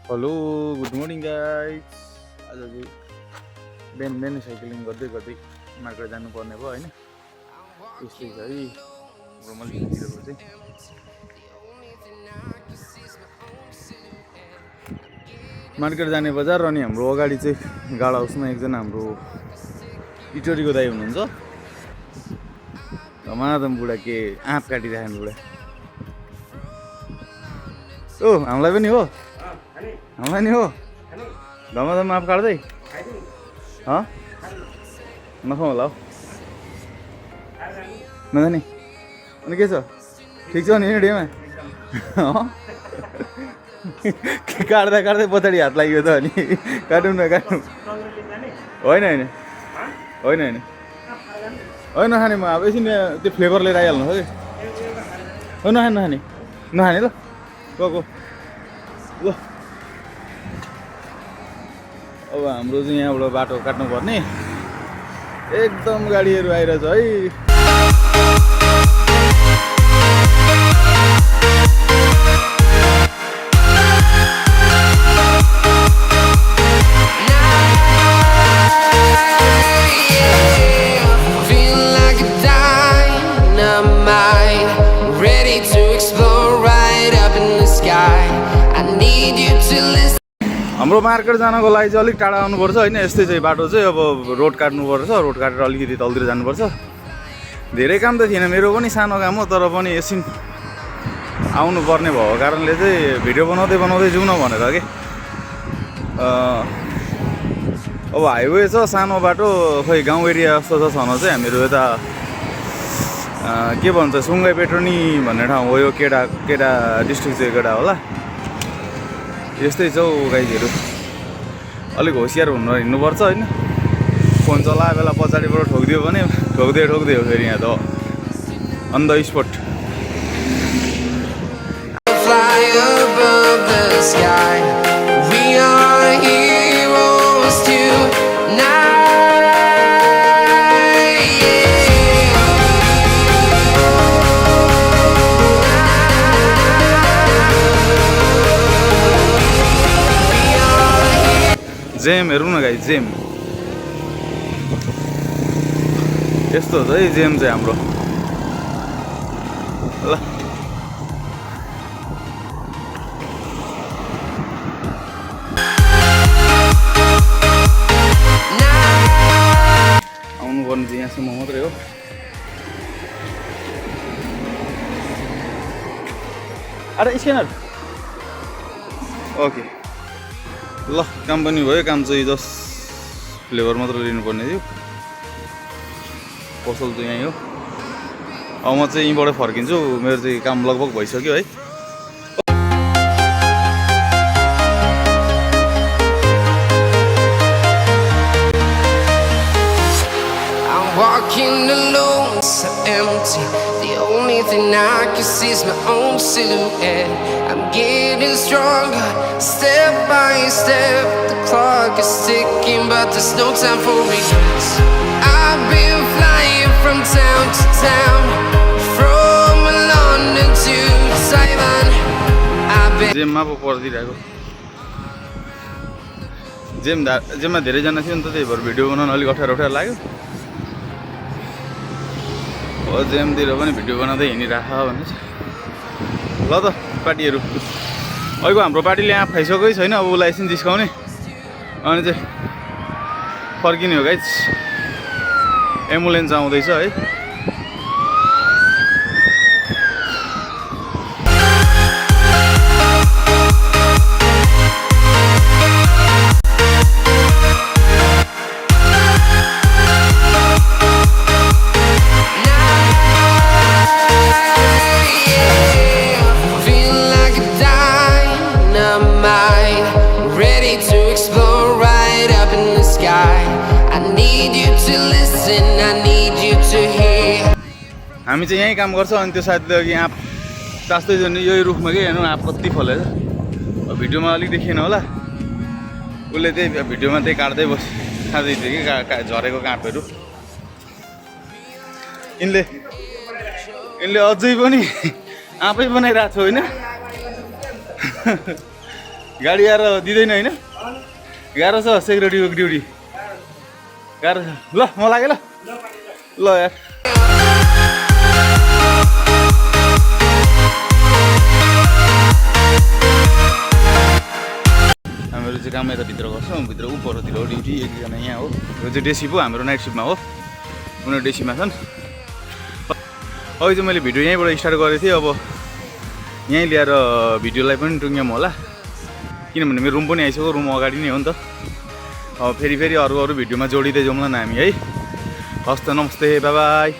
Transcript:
Hello good morning guys. आज चाहिँ बिहान बिहानै साइक्लिङ गर्दै गर्दै मार्केट जानुपर्ने भयो होइन। यस्तै छ है हाम्रो मल्लिकातिरको चाहिँ। मार्केट जाने बजार अनि हाम्रो अगाडि चाहिँ गाडा हाउसमा एकजना हाम्रो इटोरीको दाइ हुनुहुन्छ। धमाधम बुढा के आँप काटिराख्नु बुढा। ओ हामीलाई पनि हो, हामीलाई नि हो धमाधम आँप काट्दै नखाउँ होला हौ नजाने। अनि के छ, ठिक छ नि डेमा? काट्दा काट्दै पछाडि हात लाग्यो त अनि काटौँ न काटौँ। होइन होइन होइन होइन होइन नखाने, म अब एकछिन त्यो फ्लेभर लिएर आइहाल्नु हो कि। हो नखाने नखाने नखाने ल गएको ल। अब हाम्रो चाहिँ यहाँबाट बाटो काट्नुपर्ने एकदम गाडीहरू आइरहेछ है। हाम्रो मार्केट जानको लागि चाहिँ अलिक टाढा आउनुपर्छ होइन। यस्तै चाहिँ बाटो चाहिँ अब रोड काट्नुपर्छ, रोड काटेर अलिकति तलतिर जानुपर्छ। धेरै काम त थिएन, मेरो पनि सानो काम हो, तर पनि एकछिन आउनुपर्ने भएको कारणले चाहिँ भिडियो बनाउँदै बनाउँदै जाउँ न भनेर के। अब हाइवे छ, सानो बाटो, खोइ गाउँ एरिया जस्तो छ छन चाहिँ हामीहरू यता के भन्छ सुङ्गाई पेट्रोनी भन्ने ठाउँ हो यो। केटा डिस्ट्रिक्ट चाहिँ केटा होला। यस्तै छ हौ गाइजहरू, अलिक होसियार हिँड्नुपर्छ होइन। फोन चलाए बेला पछाडिबाट ठोकिदियो भने ठोक्दै हो फेरि यहाँ त अन द स्पट। जेम हेरौँ न गाइस, जेम यस्तो छ है जेम चाहिँ हाम्रो। ल आउनु पर्ने चाहिँ यहाँसम्म मात्रै हो। अरे स्क्यानर ओके ल, काम पनि भयो। काम चाहिँ जस्ट फ्लेभर मात्र लिनुपर्ने थियो। पसल चाहिँ यहीँ हो। अब म चाहिँ यहीँबाट फर्किन्छु, मेरो चाहिँ काम लगभग भइसक्यो है। Walking alone, so empty. The only thing I can see is my own silhouette. I'm getting stronger, step by step. The clock is ticking, but there's no time for regrets. I've been flying from town to town, from London to Taiwan. I've been जेममा पो पर्दिरहेको। जेममा धेरैजना थियो नि त, त्यही भएर video बनाउन अलिक अप्ठ्यारो लाग्यो। जेमतिर पनि भिडियो बनाउँदै हिँडिराख भनेर। ल त पार्टीहरू, अहिलेको हाम्रो पार्टीले आँप खाइसकेकै छैन। अब उसलाई एकछिन जिस्काउने अनि चाहिँ फर्किने हो गाइस। एम्बुलेन्स आउँदैछ है। हामी चाहिँ यहीँ काम गर्छ अनि त्यो साथीले अघि आँप टास्दै जाने यही रुखमा के हेर्नु आँप कति फलेछ। भिडियोमा अलिक देखिएन होला, उसले त्यही भिडियोमा त्यही काट्दै खाँदै थियो कि झरेको आँपहरू। यिनले अझै पनि आफै बनाइरहेको छु होइन। गाडी आएर दिँदैन होइन गाह्रो छ सेक्युरिटीको ड्युटी गाह्रो छ ल म लाग्यो ल यार हामीहरू चाहिँ काम यता भित्र गर्छौँ भित्र उपरतिर हो ड्युटी एकजना यहाँ हो यो चाहिँ डे सिफ्ट हो हाम्रो नाइट सिफ्टमा हो उनीहरू डे सिफ्टमा छन् अहिले चाहिँ मैले भिडियो यहीँबाट स्टार्ट गरेको थिएँ अब यहीँ ल्याएर भिडियोलाई पनि टुङ्ग्याउँ होला किनभने मेरो रुम पनि आइसक्यो रुम अगाडि नै हो नि त अब फेरि अरू भिडियोमा जोडिँदै जाउँला न हामी है हस् त नमस्ते बाई बाई